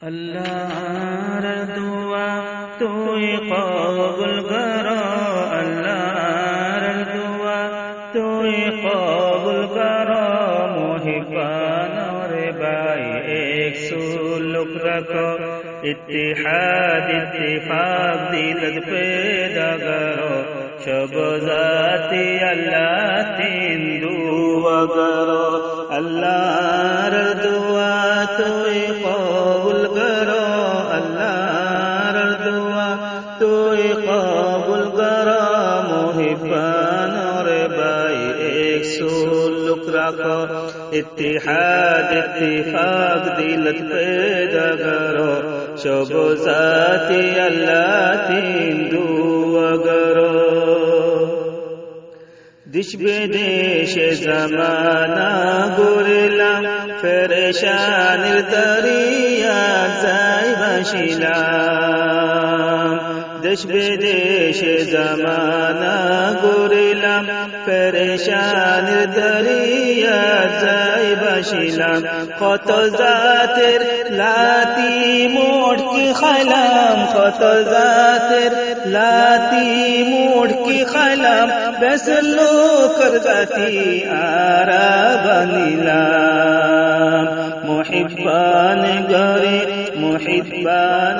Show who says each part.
Speaker 1: আল্লাহর দোয়া তুই কবুল কর, আল্লাহর দোয়া তুই কবুল কর। মুহিব্বান রে ভাই এক সুলুক রাখো, ইত্তিহাদ ইত্তিফাক দিলত পেদা করো। সব জাতি আল্লাহ তিন দুয়া করো, আল্লাহর দোয়া তুই কবুল করো, আল্লাহর দোয়া তুই কবুল করো। মুহিব্বান রে ভাই এক সুলুক রাখো, ইত্তিহাদ ইত্তিফাক দিলত পেদা করো। সব জাতি আল্লাহ তিন দুয়া করো। দেশ বিদেশে জামানা গড়িলাম, পেরেশানির দরিয়া যাই ভাসিলাম। দেশ বিদেশে জামানা গড়িলাম, পেরেশানির দরিয়া যাই ভাসিলাম। কত জাতের লাতি মোড়কি খাইলাম, কত জাতের লাতি মোড়কি খাইলাম। বেশ লোকের জাতি আরা বানিলাম। মুহিব্বান গরে মুহিব্বান